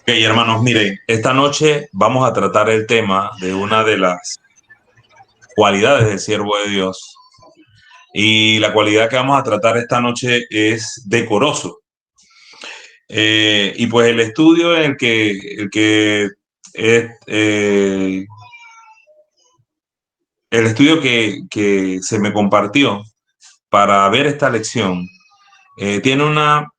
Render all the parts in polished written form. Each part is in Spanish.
Ok, hermanos, miren, esta noche vamos a tratar el tema de una de las cualidades del siervo de Dios. Y la cualidad que vamos a tratar esta noche es decoroso. Y pues el estudio en es, el estudio que se me compartió para ver esta lección tiene una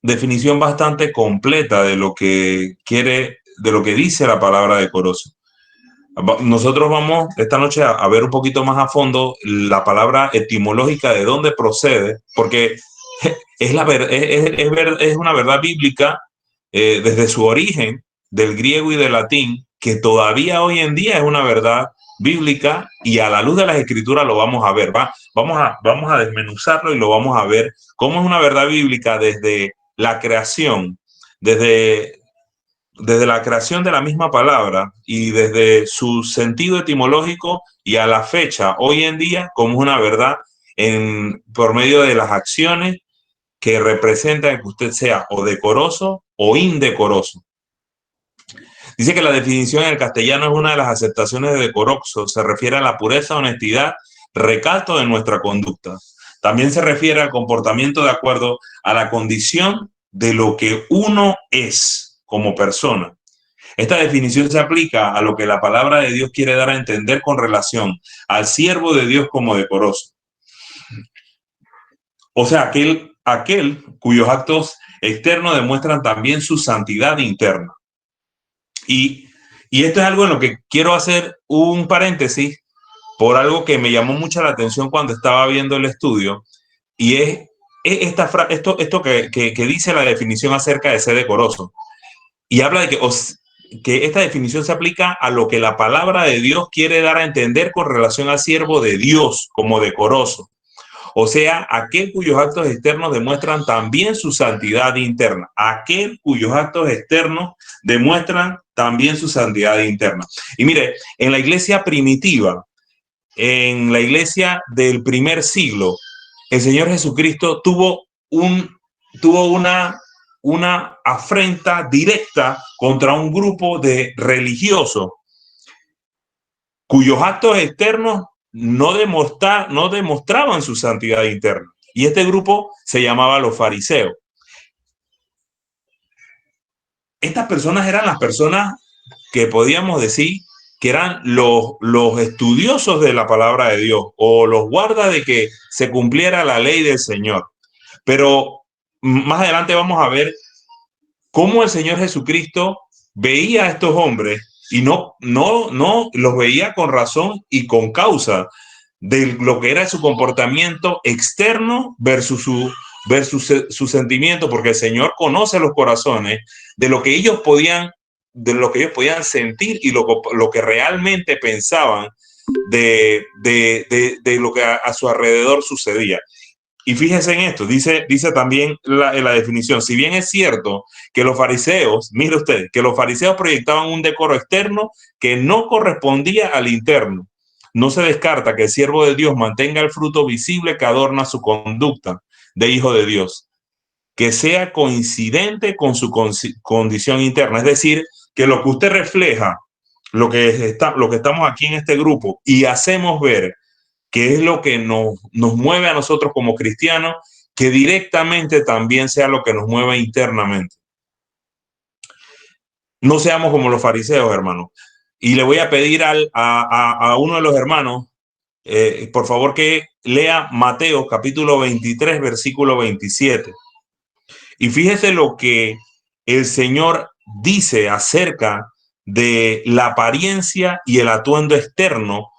definición bastante completa de lo que quiere, de lo que dice la palabra decoroso. Nosotros vamos esta noche a ver un poquito más a fondo la palabra etimológica de dónde procede, porque es una verdad bíblica desde su origen del griego y del latín, que todavía hoy en día es una verdad bíblica y a la luz de las escrituras lo vamos a ver. Vamos a desmenuzarlo y lo vamos a ver cómo es una verdad bíblica desde la creación, desde la creación de la misma palabra y desde su sentido etimológico y a la fecha, hoy en día, como una verdad por medio de las acciones que representan que usted sea o decoroso o indecoroso. Dice que la definición en el castellano es una de las aceptaciones de decoroso, se refiere a la pureza, honestidad, recalto de nuestra conducta. También se refiere al comportamiento de acuerdo a la condición de lo que uno es como persona. Esta definición se aplica a lo que la palabra de Dios quiere dar a entender con relación al siervo de Dios como decoroso. O sea, aquel cuyos actos externos demuestran también su santidad interna. Y, y esto es algo en lo que quiero hacer un paréntesis por algo que me llamó mucho la atención cuando estaba viendo el estudio, y es esto que dice la definición acerca de ser decoroso. Y habla de que esta definición se aplica a lo que la palabra de Dios quiere dar a entender con relación al siervo de Dios como decoroso. O sea, aquel cuyos actos externos demuestran también su santidad interna. Aquel cuyos actos externos demuestran también su santidad interna. Y mire, en la iglesia primitiva, en la iglesia del primer siglo, el Señor Jesucristo tuvo una afrenta directa contra un grupo de religiosos cuyos actos externos no demostraban su santidad interna. Y este grupo se llamaba los fariseos. Estas personas eran las personas que podíamos decir que eran los estudiosos de la palabra de Dios o los guardas de que se cumpliera la ley del Señor. Pero más adelante vamos a ver cómo el Señor Jesucristo veía a estos hombres y no los veía con razón y con causa de lo que era su comportamiento externo versus su sentimiento, porque el Señor conoce los corazones de lo que ellos podían sentir y lo que realmente pensaban de lo que a su alrededor sucedía. Y fíjese en esto, dice también en la definición, si bien es cierto que los fariseos, mire usted, que los fariseos proyectaban un decoro externo que no correspondía al interno, no se descarta que el siervo de Dios mantenga el fruto visible que adorna su conducta de hijo de Dios, que sea coincidente con su condición interna. Es decir, que lo que usted refleja, lo que estamos aquí en este grupo y hacemos ver, que es lo que nos mueve a nosotros como cristianos, que directamente también sea lo que nos mueve internamente. No seamos como los fariseos, hermanos. Y le voy a pedir a uno de los hermanos, por favor, que lea Mateo capítulo 23, versículo 27. Y fíjese lo que el Señor dice acerca de la apariencia y el atuendo externo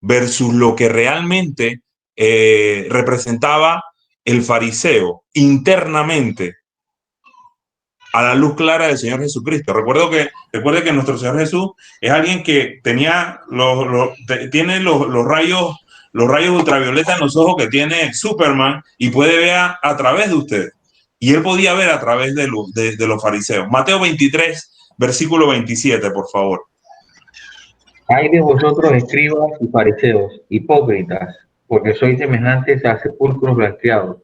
versus lo que realmente representaba el fariseo internamente a la luz clara del Señor Jesucristo. Recuerde que nuestro Señor Jesús es alguien que tiene los rayos ultravioleta en los ojos que tiene Superman y puede ver a través de usted. Y él podía ver a través de los fariseos. Mateo 23, versículo 27, por favor. Ay de vosotros, escribas y fariseos, hipócritas, porque sois semejantes a sepulcros blanqueados,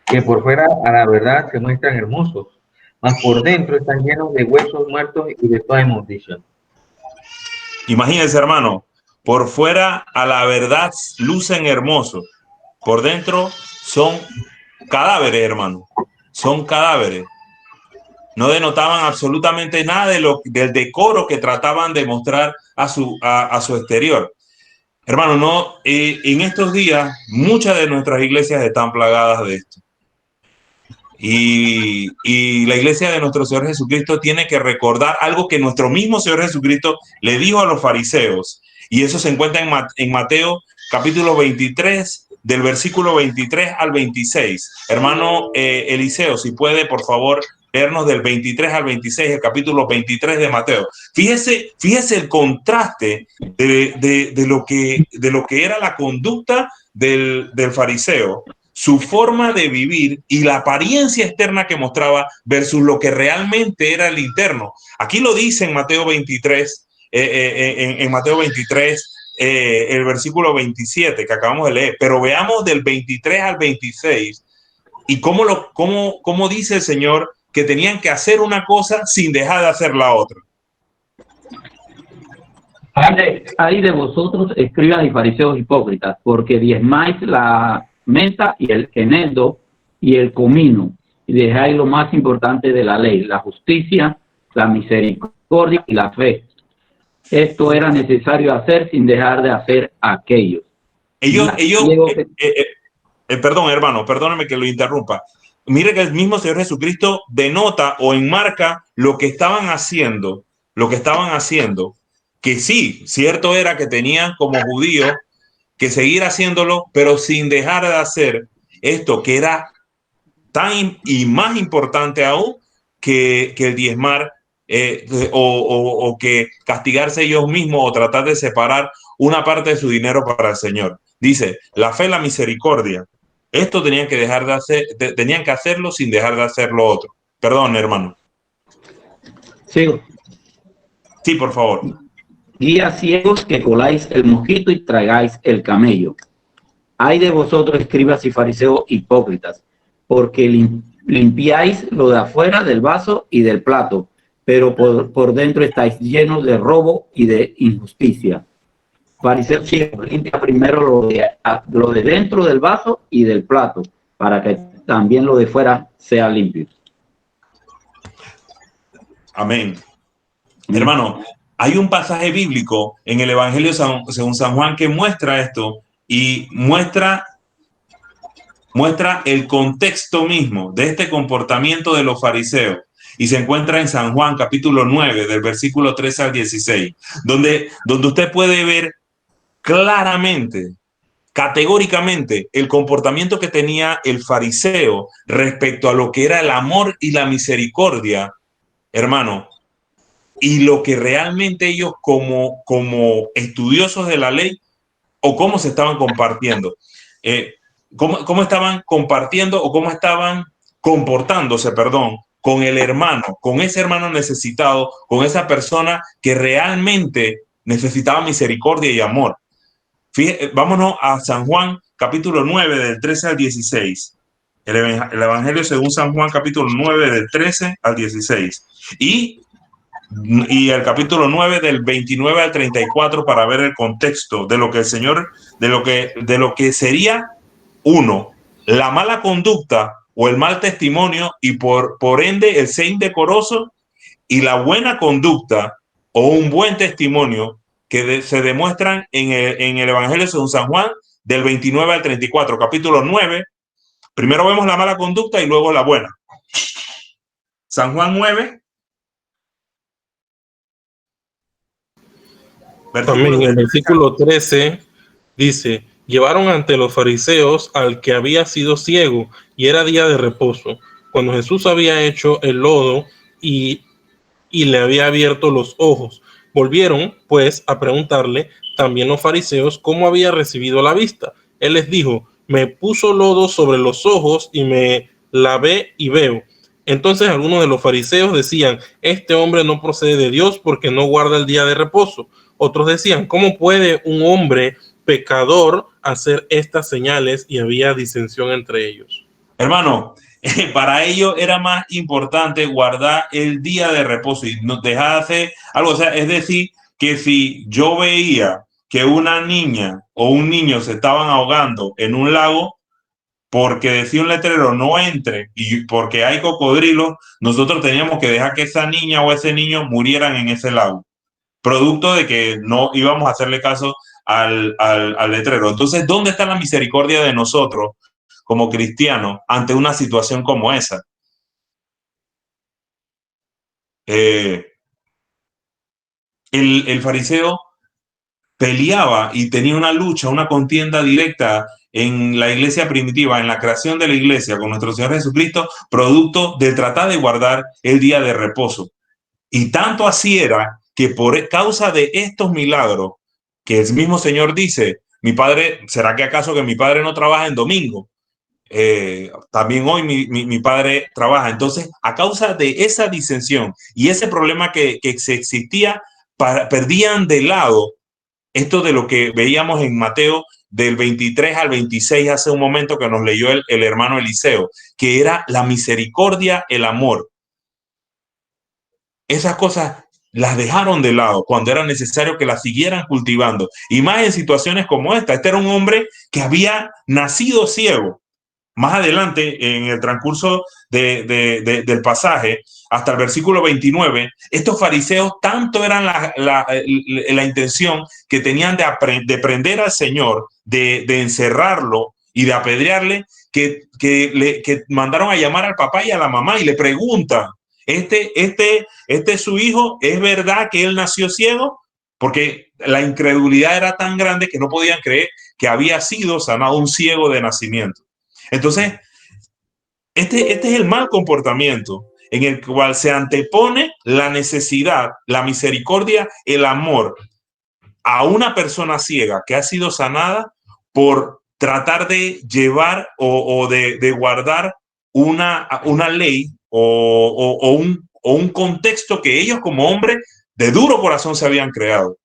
que por fuera a la verdad se muestran hermosos, mas por dentro están llenos de huesos muertos y de toda inmundicia. Imagínense, hermano, por fuera a la verdad lucen hermosos, por dentro son cadáveres, hermano, son cadáveres. No denotaban absolutamente nada del decoro que trataban de mostrar a su exterior. Hermano, no, en estos días muchas de nuestras iglesias están plagadas de esto. Y la iglesia de nuestro Señor Jesucristo tiene que recordar algo que nuestro mismo Señor Jesucristo le dijo a los fariseos. Y eso se encuentra en Mateo capítulo 23, del versículo 23 al 26. Hermano Eliseo, si puede, por favor, leernos del 23 al 26, el capítulo 23 de Mateo. Fíjese el contraste de lo que era la conducta del fariseo, su forma de vivir y la apariencia externa que mostraba versus lo que realmente era el interno. Aquí lo dice en Mateo 23, en Mateo 23, el versículo 27 que acabamos de leer, pero veamos del 23 al 26 y cómo dice el Señor que tenían que hacer una cosa sin dejar de hacer la otra. Hay de vosotros, escribas y fariseos hipócritas, porque diezmáis la menta y el eneldo y el comino, y dejáis lo más importante de la ley, la justicia, la misericordia y la fe. Esto era necesario hacer sin dejar de hacer aquello. Perdón, hermano, perdóneme que lo interrumpa. Mire que el mismo Señor Jesucristo denota o enmarca lo que estaban haciendo, que sí, cierto era que tenían como judíos que seguir haciéndolo, pero sin dejar de hacer esto que era tan y más importante aún que el diezmar o que castigarse ellos mismos o tratar de separar una parte de su dinero para el Señor. Dice, la fe, la misericordia. Esto tenían que dejar de hacer, tenían que hacerlo sin dejar de hacer lo otro. Perdón, hermano. Sigo. Sí, por favor. Guías ciegos que coláis el mosquito y tragáis el camello. Hay de vosotros, escribas y fariseos hipócritas, porque limpiáis lo de afuera del vaso y del plato, pero por dentro estáis llenos de robo y de injusticia. Fariseo ciego, limpia primero lo de dentro del vaso y del plato, para que también lo de fuera sea limpio. Amén. Hermano, hay un pasaje bíblico en el Evangelio según San Juan que muestra esto y muestra el contexto mismo de este comportamiento de los fariseos. Y se encuentra en San Juan capítulo 9, del versículo 13 al 16, donde usted puede ver claramente, categóricamente, el comportamiento que tenía el fariseo respecto a lo que era el amor y la misericordia, hermano, y lo que realmente ellos como estudiosos de la ley o cómo se estaban compartiendo, cómo estaban compartiendo o cómo estaban comportándose, perdón, con el hermano, con ese hermano necesitado, con esa persona que realmente necesitaba misericordia y amor. Fíjate, vámonos a San Juan, capítulo 9, del 13 al 16. El Evangelio según San Juan, capítulo 9, del 13 al 16. Y el capítulo 9, del 29 al 34, para ver el contexto de lo que el Señor, de lo que sería, uno, la mala conducta o el mal testimonio y por ende el ser indecoroso, y la buena conducta o un buen testimonio que se demuestran en el Evangelio según San Juan, del 29 al 34, capítulo 9. Primero vemos la mala conducta y luego la buena. San Juan 9. También el versículo 13 dice: llevaron ante los fariseos al que había sido ciego y era día de reposo, cuando Jesús había hecho el lodo y le había abierto los ojos. Volvieron pues a preguntarle también los fariseos cómo había recibido la vista. Él les dijo: me puso lodo sobre los ojos y me lavé y veo. Entonces algunos de los fariseos decían: este hombre no procede de Dios porque no guarda el día de reposo. Otros decían: ¿cómo puede un hombre pecador hacer estas señales? Y había disensión entre ellos. Hermano, para ellos era más importante guardar el día de reposo y no dejar de hacer algo. O sea, es decir, que si yo veía que una niña o un niño se estaban ahogando en un lago, porque decía un letrero no entre y porque hay cocodrilos, nosotros teníamos que dejar que esa niña o ese niño murieran en ese lago, producto de que no íbamos a hacerle caso al letrero. Entonces, ¿dónde está la misericordia de nosotros como cristianos ante una situación como esa? El fariseo peleaba y tenía una lucha, una contienda directa en la iglesia primitiva, en la creación de la iglesia con nuestro Señor Jesucristo, producto de tratar de guardar el día de reposo. Y tanto así era que por causa de estos milagros, que el mismo Señor dice, mi padre, ¿será que acaso que mi padre no trabaja en domingo? También hoy mi padre trabaja. Entonces, a causa de esa disensión y ese problema que se existía, perdían de lado esto de lo que veíamos en Mateo del 23 al 26 hace un momento que nos leyó el hermano Eliseo, que era la misericordia, el amor. Esas cosas las dejaron de lado cuando era necesario que las siguieran cultivando. Y más en situaciones como esta. Este era un hombre que había nacido ciego. Más adelante, en el transcurso del pasaje, hasta el versículo 29, estos fariseos tanto eran la intención que tenían de prender al Señor, de encerrarlo y de apedrearle, que mandaron a llamar al papá y a la mamá y le preguntan, ¿este es su hijo? ¿Es verdad que él nació ciego? Porque la incredulidad era tan grande que no podían creer que había sido sanado un ciego de nacimiento. Entonces, este es el mal comportamiento en el cual se antepone la necesidad, la misericordia, el amor a una persona ciega que ha sido sanada por tratar de llevar o de guardar una ley o un contexto que ellos como hombres de duro corazón se habían creado.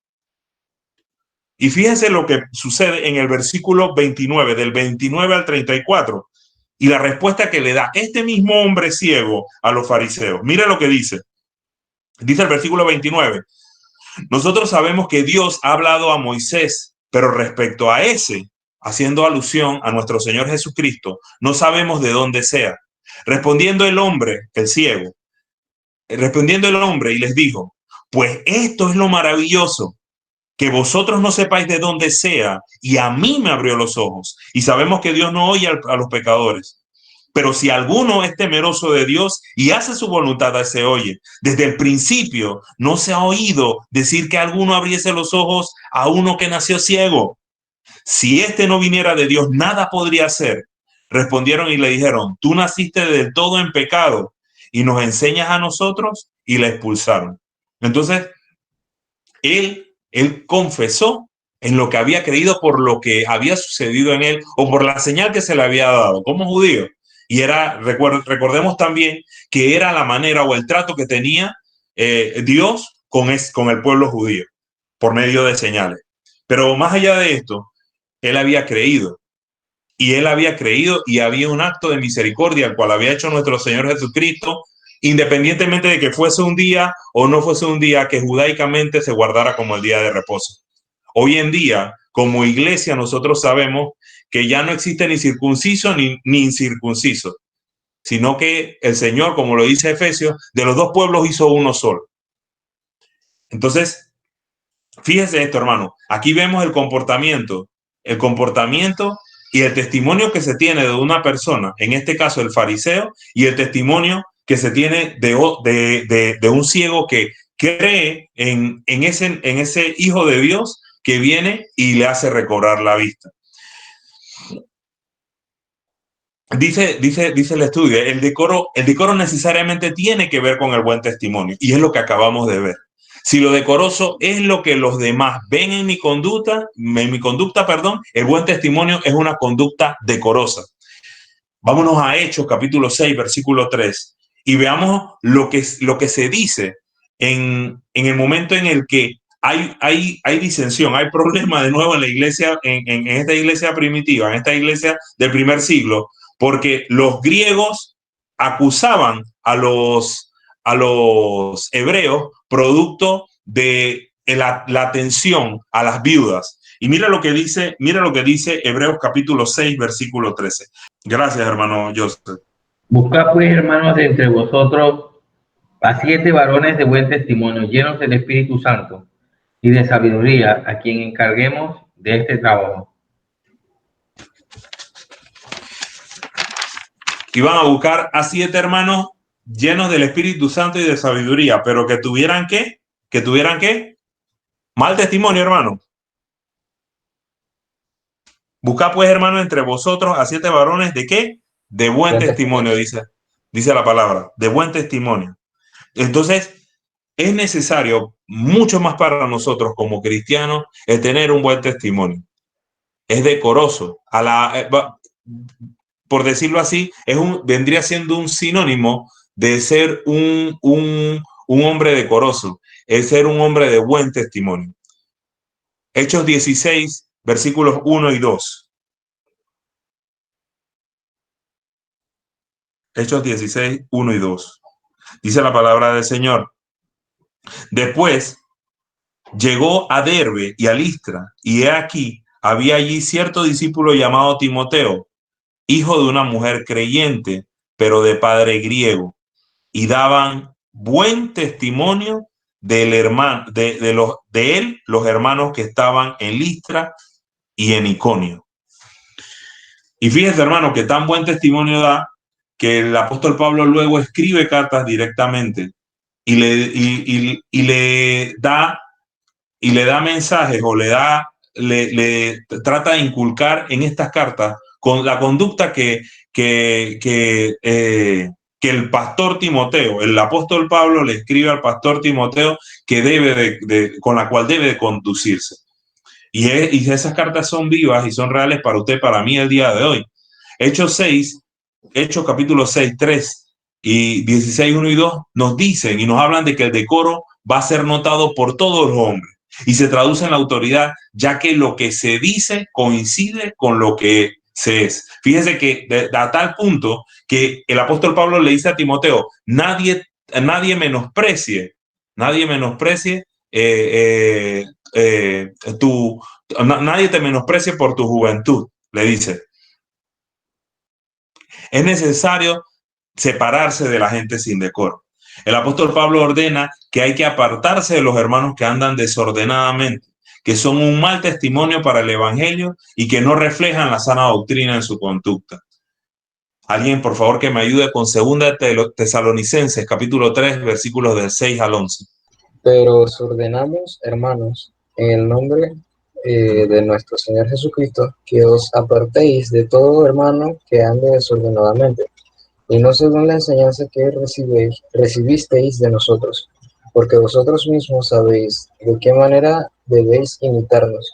Y fíjense lo que sucede en el versículo 29, del 29 al 34, y la respuesta que le da este mismo hombre ciego a los fariseos. Mira lo que dice. Dice el versículo 29. Nosotros sabemos que Dios ha hablado a Moisés, pero respecto a ese, haciendo alusión a nuestro Señor Jesucristo, no sabemos de dónde sea. Respondiendo el hombre, el ciego, respondiendo el hombre y les dijo, pues esto es lo maravilloso, que vosotros no sepáis de dónde sea, y a mí me abrió los ojos. Y sabemos que Dios no oye a los pecadores. Pero si alguno es temeroso de Dios y hace su voluntad, se oye. Desde el principio no se ha oído decir que alguno abriese los ojos a uno que nació ciego. Si este no viniera de Dios, nada podría hacer. Respondieron y le dijeron, tú naciste del todo en pecado y nos enseñas a nosotros, y le expulsaron. Entonces, él confesó en lo que había creído por lo que había sucedido en él o por la señal que se le había dado como judío. Y recordemos también que era la manera o el trato que tenía Dios con el pueblo judío por medio de señales. Pero más allá de esto, él había creído. Y él había creído y había un acto de misericordia al cual había hecho nuestro Señor Jesucristo, independientemente de que fuese un día o no fuese un día que judaicamente se guardara como el día de reposo. Hoy en día, como iglesia, nosotros sabemos que ya no existe ni circunciso ni incircunciso, sino que el Señor, como lo dice Efesios, de los dos pueblos hizo uno solo. Entonces, fíjese esto, hermano. Aquí vemos el comportamiento y el testimonio que se tiene de una persona, en este caso el fariseo, y el testimonio que se tiene de un ciego que cree en ese hijo de Dios que viene y le hace recobrar la vista. Dice el estudio, el decoro necesariamente tiene que ver con el buen testimonio, y es lo que acabamos de ver. Si lo decoroso es lo que los demás ven en mi conducta, el buen testimonio es una conducta decorosa. Vámonos a Hechos, capítulo 6, versículo 3, y veamos lo que se dice en el momento en el que hay disensión, hay problema de nuevo en la iglesia, en esta iglesia primitiva, en esta iglesia del primer siglo, porque los griegos acusaban a los hebreos producto de la atención a las viudas. Y mira lo que dice Hebreos capítulo 6, versículo 13. Gracias, hermano Joseph. Buscad pues, hermanos, de entre vosotros a 7 varones de buen testimonio, llenos del Espíritu Santo y de sabiduría, a quien encarguemos de este trabajo. Iban a buscar a 7 hermanos llenos del Espíritu Santo y de sabiduría, pero que tuvieran ¿qué? Que tuvieran ¿qué? Mal testimonio, hermano. Buscad pues, hermano, entre vosotros a 7 varones de ¿qué? De buen testimonio, dice la palabra, de buen testimonio. Entonces, es necesario mucho más para nosotros como cristianos el tener un buen testimonio. Es decoroso. Por decirlo así, vendría siendo un sinónimo de ser un hombre decoroso, es ser un hombre de buen testimonio. Hechos 16, versículos 1 y 2. Hechos 16, 1 y 2. Dice la palabra del Señor. Después llegó a Derbe y a Listra, y he aquí, había allí cierto discípulo llamado Timoteo, hijo de una mujer creyente, pero de padre griego, y daban buen testimonio del hermano, de él, los hermanos que estaban en Listra y en Iconio. Y fíjese, hermano, que tan buen testimonio da que el apóstol Pablo luego escribe cartas directamente y le da mensajes o le trata de inculcar en estas cartas con la conducta que el pastor Timoteo, el apóstol Pablo le escribe al pastor Timoteo que con la cual debe de conducirse. Y esas cartas son vivas y son reales para usted, para mí el día de hoy. Hechos capítulo 6, 3 y 16, 1 y 2 nos dicen y nos hablan de que el decoro va a ser notado por todos los hombres y se traduce en la autoridad, ya que lo que se dice coincide con lo que se es. Fíjese que a tal punto que el apóstol Pablo le dice a Timoteo, nadie menosprecie nadie te menosprecie por tu juventud, le dice. Es necesario separarse de la gente sin decoro. El apóstol Pablo ordena que hay que apartarse de los hermanos que andan desordenadamente, que son un mal testimonio para el evangelio y que no reflejan la sana doctrina en su conducta. Alguien, por favor, que me ayude con 2 Tesalonicenses, capítulo 3, versículos del 6 al 11. Pero os ordenamos, hermanos, en el nombre de nuestro Señor Jesucristo, que os apartéis de todo hermano que ande desordenadamente, y no según la enseñanza que recibisteis de nosotros, porque vosotros mismos sabéis de qué manera debéis imitarnos,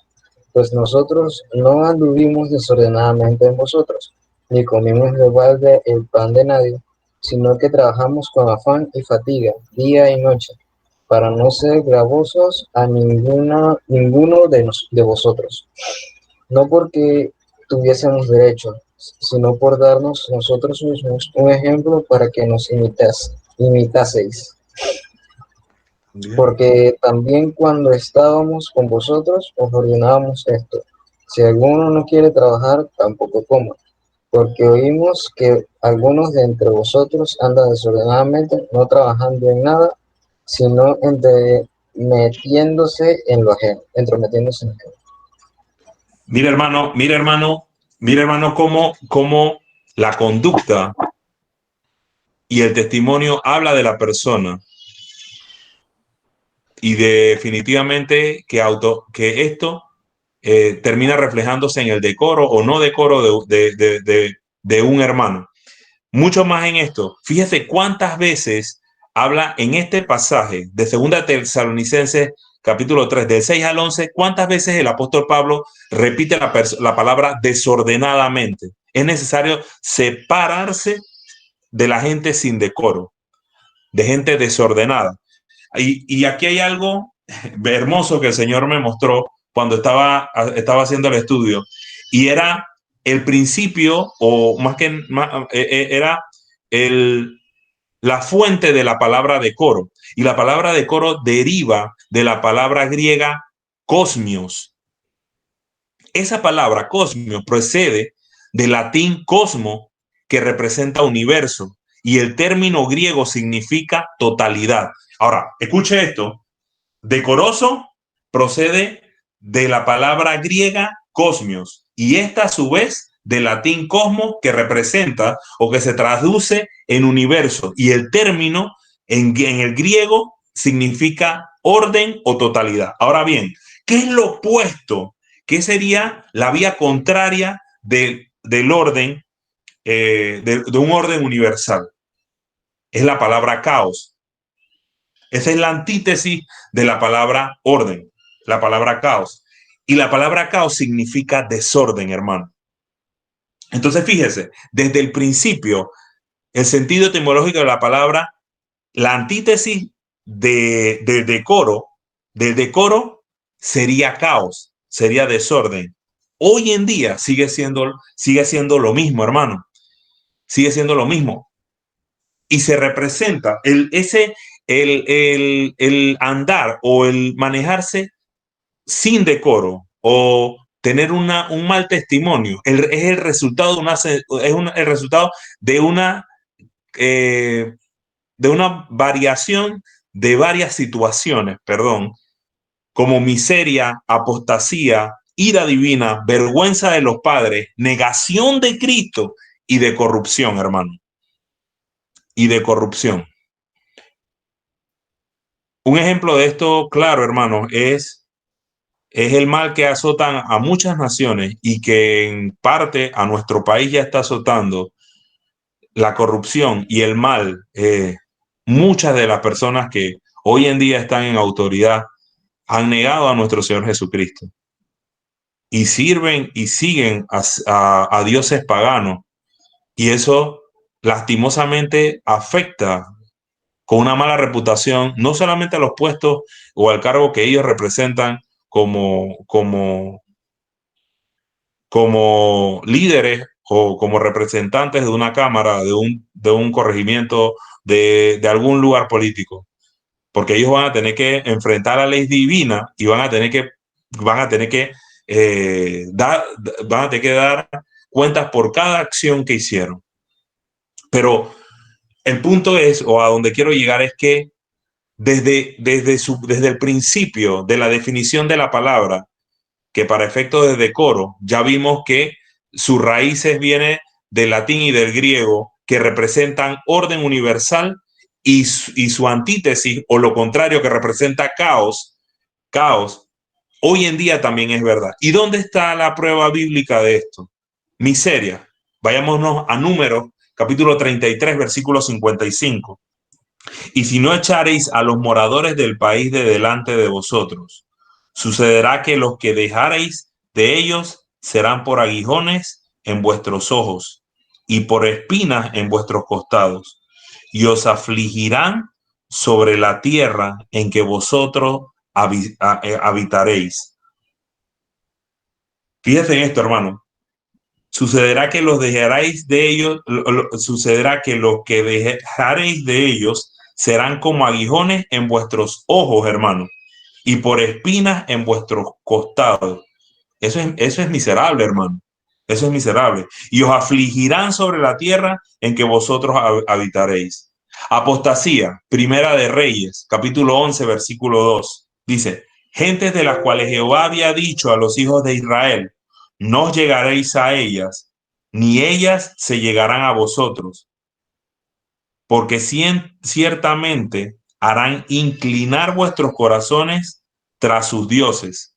pues nosotros no anduvimos desordenadamente en vosotros, ni comimos de balde el pan de nadie, sino que trabajamos con afán y fatiga, día y noche, para no ser gravosos a ninguno de vosotros, no porque tuviésemos derecho, sino por darnos nosotros mismos un ejemplo para que nos imitaseis. Bien. Porque también cuando estábamos con vosotros os ordenábamos esto: si alguno no quiere trabajar, tampoco coma, porque oímos que algunos de entre vosotros andan desordenadamente, no trabajando en nada, sino entrometiéndose en lo ajeno. Mira, hermano, cómo la conducta y el testimonio habla de la persona. Y definitivamente que esto termina reflejándose en el decoro o no decoro de un hermano. Mucho más en esto. Fíjese cuántas veces habla en este pasaje de 2 Tesalonicenses capítulo 3, del 6 al 11, cuántas veces el apóstol Pablo repite la palabra desordenadamente. Es necesario separarse de la gente sin decoro, de gente desordenada. Y aquí hay algo hermoso que el Señor me mostró cuando estaba haciendo el estudio, y era el principio, o era la fuente de la palabra decoro. Y la palabra decoro deriva de la palabra griega cosmios. Esa palabra cosmos procede del latín cosmo, que representa universo, y el término griego significa totalidad. Ahora, escuche esto. Decoroso procede de la palabra griega cosmios, y esta a su vez del latín cosmos, que representa o que se traduce en universo, y el término en el griego significa orden o totalidad. Ahora bien, ¿qué es lo opuesto? ¿Qué sería la vía contraria del orden, de un orden universal? Es la palabra caos. Esa es la antítesis de la palabra orden, la palabra caos. Y la palabra caos significa desorden, hermano. Entonces, fíjese, desde el principio, el sentido etimológico de la palabra, la antítesis del decoro sería caos, sería desorden. Hoy en día sigue siendo lo mismo, hermano. Sigue siendo lo mismo. Y se representa el andar o el manejarse sin decoro o tener un mal testimonio. Es el resultado el resultado de una variación de varias situaciones, como miseria, apostasía, ira divina, vergüenza de los padres, negación de Cristo y de corrupción, hermano. Y de corrupción. Un ejemplo de esto, claro, hermano, es el mal que azotan a muchas naciones y que en parte a nuestro país ya está azotando la corrupción y el mal. Muchas de las personas que hoy en día están en autoridad han negado a nuestro Señor Jesucristo y sirven y siguen a dioses paganos, y eso lastimosamente afecta con una mala reputación no solamente a los puestos o al cargo que ellos representan como líderes o como representantes de una cámara, de un corregimiento, de algún lugar político, porque ellos van a tener que enfrentar la ley divina y van a tener que dar cuentas por cada acción que hicieron. Pero el punto es, o a donde quiero llegar, es que desde el principio de la definición de la palabra, que para efectos de decoro, ya vimos que sus raíces vienen del latín y del griego, que representan orden universal, y su antítesis, o lo contrario, que representa caos, hoy en día también es verdad. ¿Y dónde está la prueba bíblica de esto? Miseria. Vayámonos a Números, capítulo 33, versículo 55. Y si no echareis a los moradores del país de delante de vosotros, sucederá que los que dejareis de ellos serán por aguijones en vuestros ojos y por espinas en vuestros costados, y os afligirán sobre la tierra en que vosotros habitaréis. Fíjense en esto, hermano. Sucederá que los dejaréis de ellos, sucederá que los que dejaréis de ellos serán como aguijones en vuestros ojos, hermano, y por espinas en vuestros costados. Eso es miserable, hermano. Eso es miserable. Y os afligirán sobre la tierra en que vosotros habitaréis. Apostasía, Primera de Reyes, capítulo 11, versículo 2. Dice, gentes de las cuales Jehová había dicho a los hijos de Israel, no os llegaréis a ellas, ni ellas se llegarán a vosotros, porque ciertamente harán inclinar vuestros corazones tras sus dioses.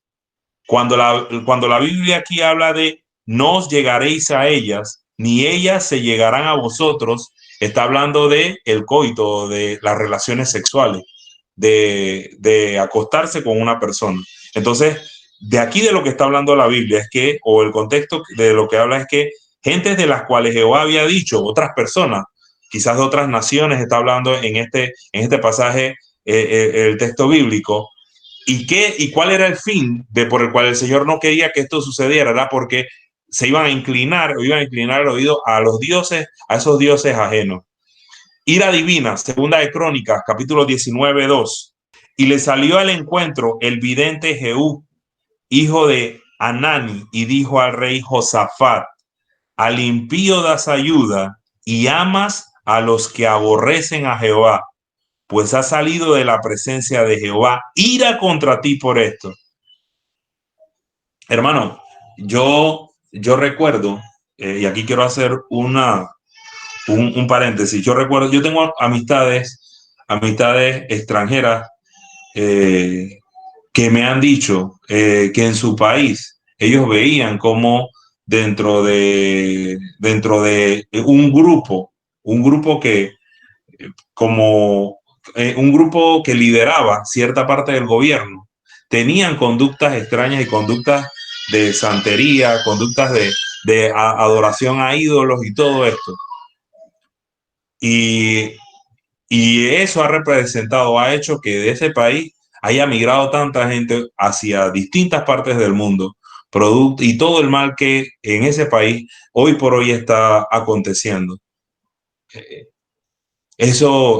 Cuando la Biblia aquí habla de no os llegaréis a ellas, ni ellas se llegarán a vosotros, está hablando de el coito, de las relaciones sexuales, de acostarse con una persona. Entonces, de aquí de lo que está hablando la Biblia es que, o el contexto de lo que habla es que gentes de las cuales Jehová había dicho, otras personas, quizás de otras naciones, está hablando en este pasaje, el texto bíblico. ¿Y cuál era el fin por el cual el Señor no quería que esto sucediera? Era porque se iban a inclinar el oído a los dioses, a esos dioses ajenos. Ira divina, segunda de Crónicas, capítulo 19, 2. Y le salió al encuentro el vidente Jehú, hijo de Anani, y dijo al rey Josafat: al impío das ayuda y amas a los que aborrecen a Jehová, pues ha salido de la presencia de Jehová ira contra ti por esto. Hermano, yo recuerdo, y aquí quiero hacer un paréntesis. Yo recuerdo, yo tengo amistades extranjeras que me han dicho que en su país ellos veían como dentro de un grupo que como un grupo que lideraba cierta parte del gobierno, tenían conductas extrañas y conductas de santería, conductas de adoración a ídolos y todo esto. Y eso ha hecho que de ese país haya migrado tanta gente hacia distintas partes del mundo, y todo el mal que en ese país hoy por hoy está aconteciendo. Eso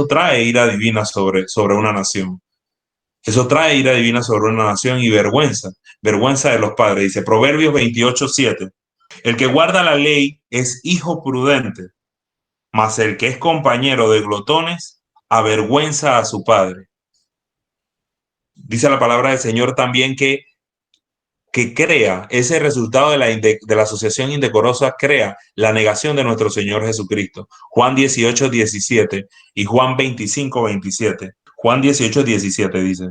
trae ira divina sobre una nación. Eso trae ira divina sobre una nación y vergüenza de los padres. Dice Proverbios 28:7. El que guarda la ley es hijo prudente, mas el que es compañero de glotones avergüenza a su padre. Dice la palabra del Señor también que crea ese resultado de la asociación indecorosa, crea la negación de nuestro Señor Jesucristo. Juan 18:17 y Juan 25:27. Juan 18:17 dice: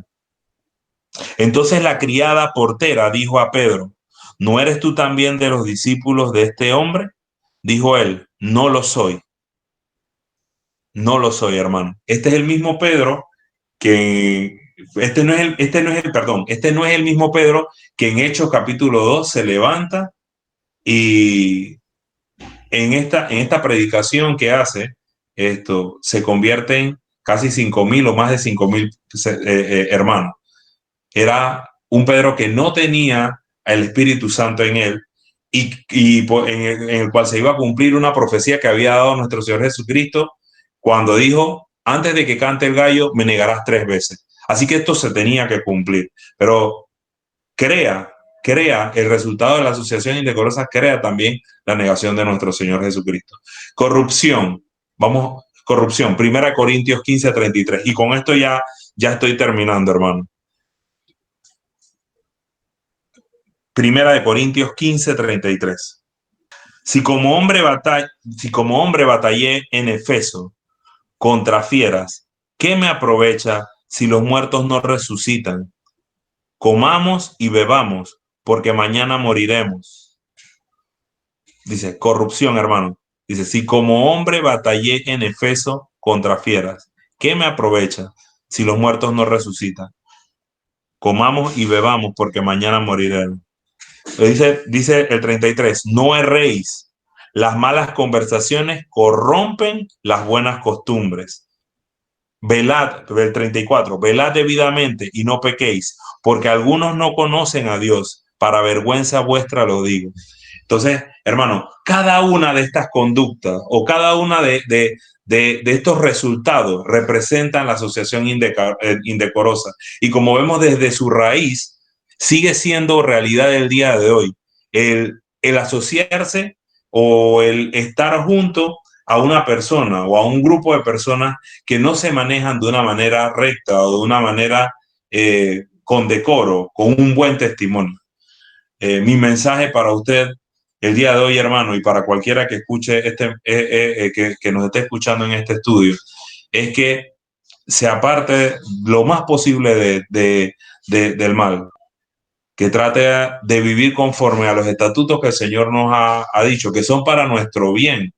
entonces la criada portera dijo a Pedro: ¿no eres tú también de los discípulos de este hombre? Dijo él: no lo soy. No lo soy, hermano. Este es el mismo Pedro que este no es el mismo Pedro que en Hechos capítulo 2 se levanta y en esta predicación que hace, se convierten casi 5.000 o más de 5.000 hermanos. Era un Pedro que no tenía el Espíritu Santo en él en el cual se iba a cumplir una profecía que había dado nuestro Señor Jesucristo cuando dijo: antes de que cante el gallo, me negarás 3 veces. Así que esto se tenía que cumplir. Pero crea el resultado de la asociación indecorosa, crea también la negación de nuestro Señor Jesucristo. Corrupción. Corrupción. 1 Corintios 15:33. Y con esto ya estoy terminando, hermano. 1 Corintios 15:33. Si como hombre batallé en Efeso contra fieras, ¿qué me aprovecha si los muertos no resucitan? Comamos y bebamos, porque mañana moriremos. Dice, corrupción, hermano. Dice, si como hombre batallé en Efeso contra fieras, ¿qué me aprovecha si los muertos no resucitan? Comamos y bebamos, porque mañana moriremos. Dice el 33, no erréis. Las malas conversaciones corrompen las buenas costumbres. Velad, el 34, velad debidamente y no pequéis, porque algunos no conocen a Dios, para vergüenza vuestra lo digo. Entonces, hermano, cada una de estas conductas o cada una de estos resultados representan la asociación indecorosa. Y como vemos desde su raíz, sigue siendo realidad el día de hoy. El asociarse o el estar junto a una persona o a un grupo de personas que no se manejan de una manera recta o de una manera con decoro, con un buen testimonio. Mi mensaje para usted el día de hoy, hermano, y para cualquiera que escuche que nos esté escuchando en este estudio, es que se aparte lo más posible del mal, que trate de vivir conforme a los estatutos que el Señor nos ha dicho, que son para nuestro bien,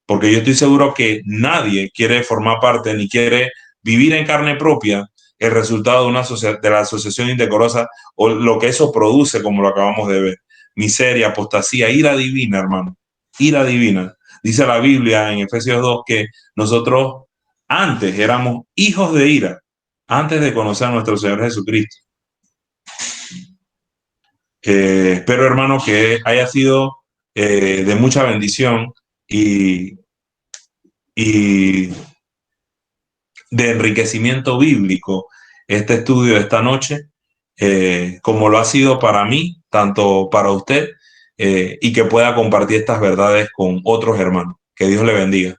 porque yo estoy seguro que nadie quiere formar parte ni quiere vivir en carne propia el resultado de la asociación indecorosa o lo que eso produce, como lo acabamos de ver. Miseria, apostasía, ira divina, hermano. Ira divina. Dice la Biblia en Efesios 2 que nosotros antes éramos hijos de ira, antes de conocer a nuestro Señor Jesucristo. Espero, hermano, que haya sido de mucha bendición y y de enriquecimiento bíblico este estudio de esta noche, como lo ha sido para mí, tanto para usted, y que pueda compartir estas verdades con otros hermanos. Que Dios le bendiga.